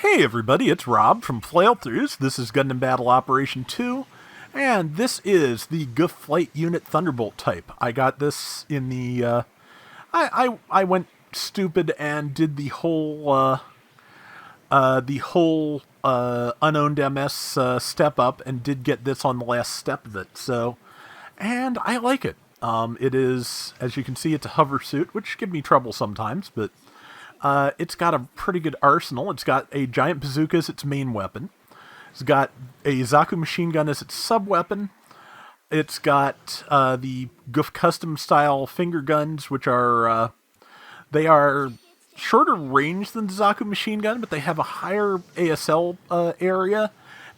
Hey everybody, it's Rob from Flailthroughs. This is Gundam Battle Operation 2, and this is the Gouf Flight Unit Thunderbolt type. I got this in the, I went stupid and did the whole unowned MS step up and did get this on the last step of it, so, and I like it. It is, as you can see, it's a hover suit, which give me trouble sometimes, but it's got a pretty good arsenal. It's got a giant bazooka as its main weapon. It's got a Zaku machine gun as its sub-weapon. It's got the Gouf custom style finger guns, which are they are shorter range than the Zaku machine gun, but they have a higher ASL area,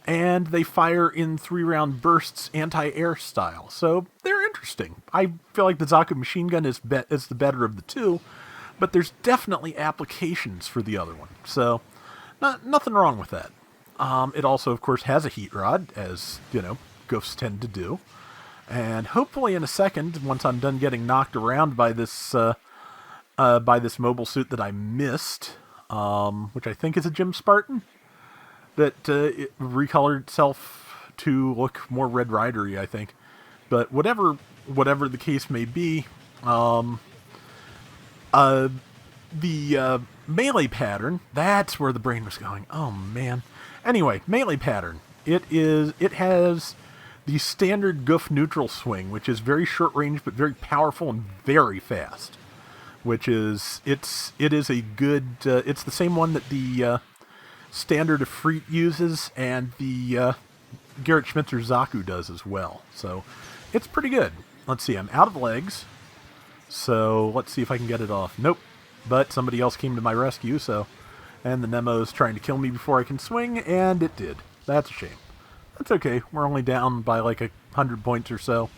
and they fire in 3-round bursts, anti-air style. So they're interesting. I feel like the Zaku machine gun is the better of the two, but there's definitely applications for the other one. So nothing wrong with that. It also, of course, has a heat rod, as, you know, Goufs tend to do. And hopefully in a second, once I'm done getting knocked around by this mobile suit that I missed, which I think is a Gym Spartan, that it recolored itself to look more Red Rider-y, I think. But whatever the case may be, the melee pattern, that's where the brain was going. Oh, man. Anyway, melee pattern. It has the standard Gouf neutral swing, which is very short range, but very powerful and very fast. Which is, it is a good, it's the same one that the standard Efreet uses, and the Garrett Schmitzer Zaku does as well. So, it's pretty good. Let's see, I'm out of legs. So, let's see if I can get it off. Nope. But somebody else came to my rescue, so... And the Nemo's trying to kill me before I can swing, and it did. That's a shame. That's okay. We're only down by like 100 points or so.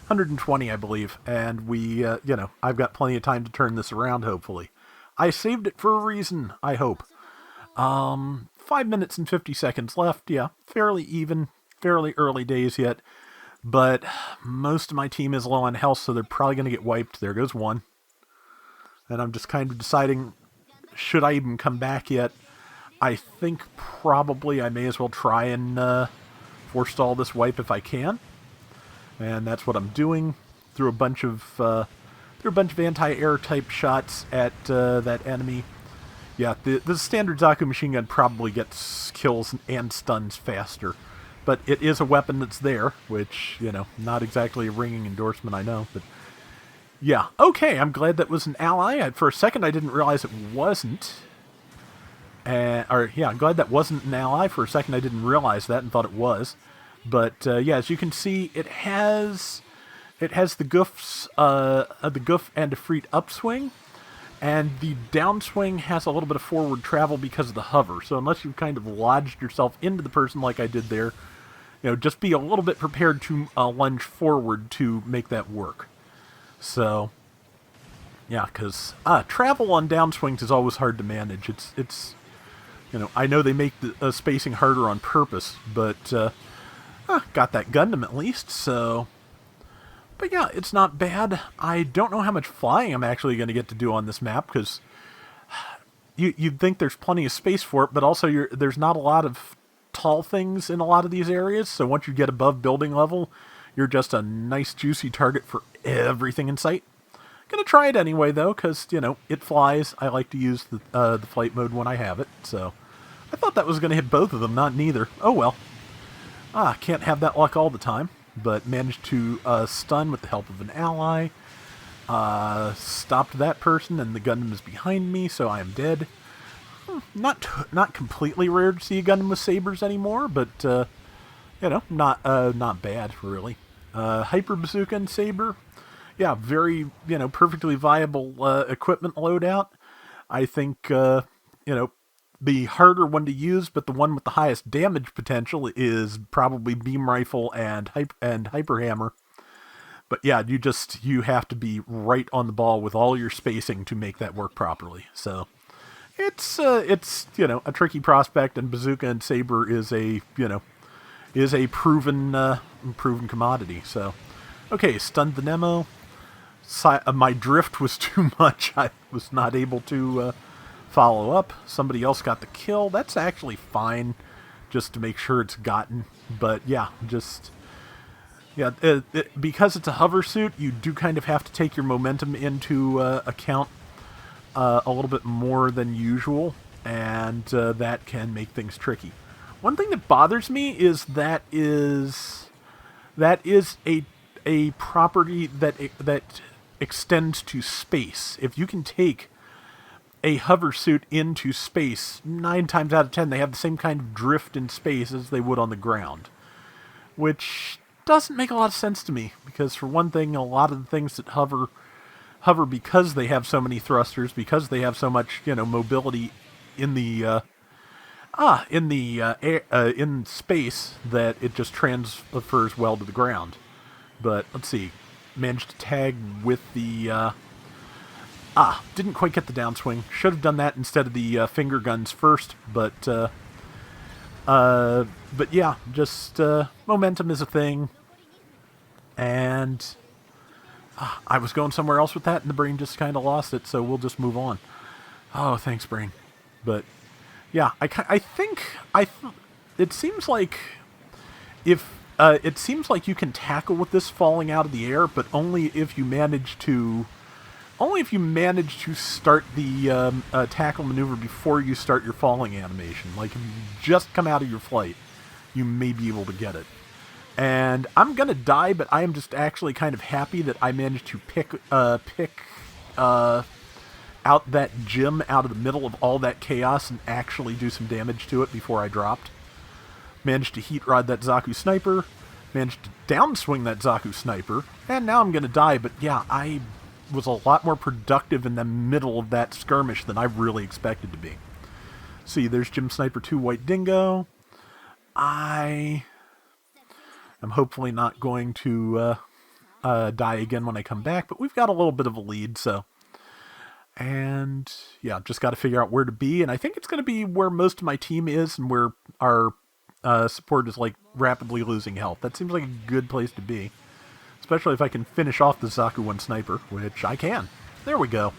120, I believe. And we, I've got plenty of time to turn this around, hopefully. I saved it for a reason, I hope. 5 minutes and 50 seconds left. Yeah, fairly even. Fairly early days yet. But most of my team is low on health, so they're probably going to get wiped. There goes one. And I'm just kind of deciding, should I even come back yet? I think probably I may as well try and forestall this wipe if I can. And that's what I'm doing. Through a bunch of anti-air type shots at that enemy. Yeah, the standard Zaku machine gun probably gets kills and stuns faster. But it is a weapon that's there, which, not exactly a ringing endorsement, I know. But yeah, okay, I'm glad that was an ally. For a second, I didn't realize it wasn't. I'm glad that wasn't an ally. For a second, I didn't realize that and thought it was. But yeah, as you can see, it has the Gouf's the Gouf and Efreet upswing. And the downswing has a little bit of forward travel because of the hover. So unless you've kind of lodged yourself into the person like I did there, just be a little bit prepared to lunge forward to make that work. So, yeah, because travel on downswings is always hard to manage. It's I know they make the spacing harder on purpose, but got that Gundam at least, so... But yeah, it's not bad. I don't know how much flying I'm actually going to get to do on this map, because you'd think there's plenty of space for it, but also there's not a lot of tall things in a lot of these areas, so once you get above building level, you're just a nice juicy target for everything in sight. Gonna try it anyway, though, because, it flies. I like to use the flight mode when I have it, so... I thought that was going to hit both of them, not neither. Oh well. Can't have that luck all the time. But managed to stun with the help of an ally. Stopped that person, and the Gundam is behind me, so I am dead. Not completely rare to see a Gundam with sabers anymore, but not bad really. Hyper bazooka and saber, yeah, very perfectly viable equipment loadout. I think the harder one to use, but the one with the highest damage potential is probably beam rifle and hyper hammer. But yeah, you have to be right on the ball with all your spacing to make that work properly. So it's a tricky prospect, and bazooka and saber is a proven commodity. So okay, stunned the Nemo. My drift was too much. I was not able to follow up. Somebody else got the kill. That's actually fine, just to make sure it's gotten. But yeah, because it's a hover suit, you do kind of have to take your momentum into account a little bit more than usual, and that can make things tricky. One thing that bothers me is that is a property that extends to space. If you can take a hover suit into space, 9 times out of 10 they have the same kind of drift in space as they would on the ground, which doesn't make a lot of sense to me, because for one thing, a lot of the things that hover because they have so many thrusters, because they have so much, mobility in the in space, that it just transfers well to the ground. But let's see, managed to tag with the didn't quite get the downswing. Should have done that instead of the finger guns first, but yeah, just momentum is a thing, and I was going somewhere else with that, and the brain just kind of lost it, so we'll just move on. Oh, thanks, brain. But yeah, I think it seems like it seems like you can tackle with this falling out of the air, but only if you manage to start the tackle maneuver before you start your falling animation. Like, if you just come out of your flight, you may be able to get it. And I'm gonna die, but I am just actually kind of happy that I managed to pick out that gem out of the middle of all that chaos and actually do some damage to it before I dropped. Managed to heat rod that Zaku sniper, managed to downswing that Zaku sniper, and now I'm gonna die, but yeah, I was a lot more productive in the middle of that skirmish than I really expected to be. See, there's Gem Sniper 2 White Dingo. I am hopefully not going to die again when I come back, but we've got a little bit of a lead, so. And yeah, just got to figure out where to be, and I think it's going to be where most of my team is and where our support is like rapidly losing health. That seems like a good place to be. Especially if I can finish off the Zaku 1 sniper, which I can. There we go.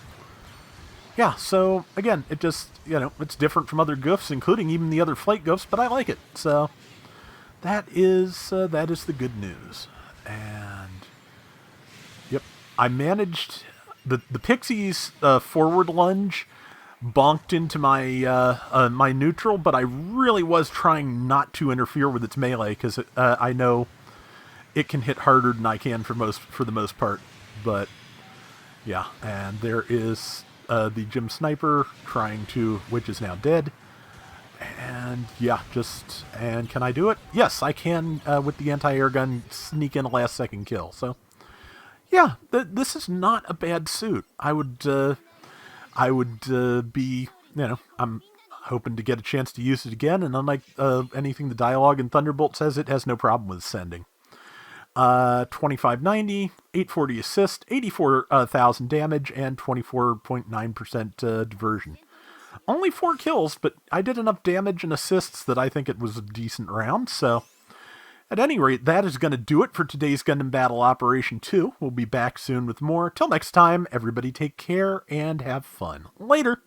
Yeah, so, again, it just, it's different from other Goufs, including even the other flight Goufs, but I like it. So, that is the good news. And, yep, I managed, the Pixie's forward lunge bonked into my my neutral, but I really was trying not to interfere with its melee, because I know it can hit harder than I can for the most part. But yeah, and there is the Gem Sniper which is now dead. And yeah, and can I do it? Yes, I can, with the anti-air gun, sneak in a last second kill. So yeah, this is not a bad suit. I would be, I'm hoping to get a chance to use it again, and unlike anything the dialogue in Thunderbolt says, it has no problem with sending. 2590, 840 assist, 84,000 damage, and 24.9% diversion. Only 4 kills, but I did enough damage and assists that I think it was a decent round, so at any rate, that is going to do it for today's Gundam Battle Operation 2. We'll be back soon with more. Till next time, everybody take care and have fun. Later!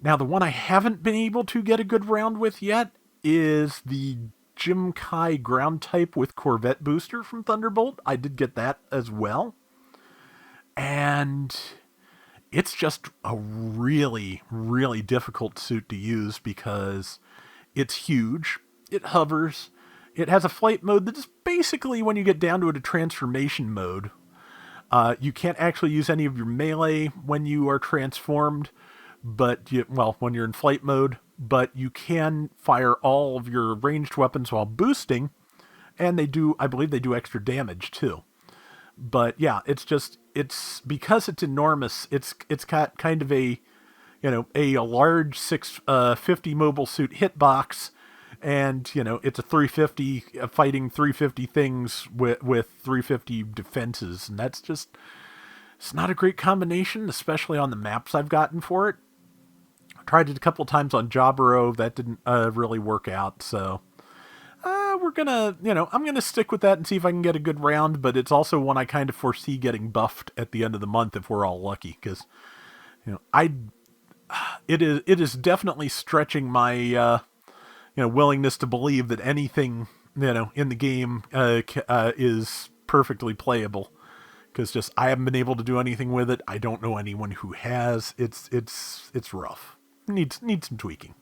Now, the one I haven't been able to get a good round with yet is the Jim Kai ground type with Corvette booster from Thunderbolt. I did get that as well. And it's just a really, really difficult suit to use because it's huge, it hovers, it has a flight mode that is basically, when you get down to it, a transformation mode. You can't actually use any of your melee when you are transformed, but when you're in flight mode, but you can fire all of your ranged weapons while boosting, and I believe they do extra damage too. But yeah, it's because it's enormous, it's got kind of a large 650 mobile suit hitbox, and it's a 350 fighting 350 things with 350 defenses, and it's not a great combination, especially on the maps I've gotten for it. I tried it a couple times on Jaburo, that didn't really work out, so I'm gonna stick with that and see if I can get a good round, but it's also one I kind of foresee getting buffed at the end of the month if we're all lucky, because I it is definitely stretching my willingness to believe that anything in the game is perfectly playable, because just I haven't been able to do anything with it. I don't know anyone who has. It's rough. Needs some tweaking.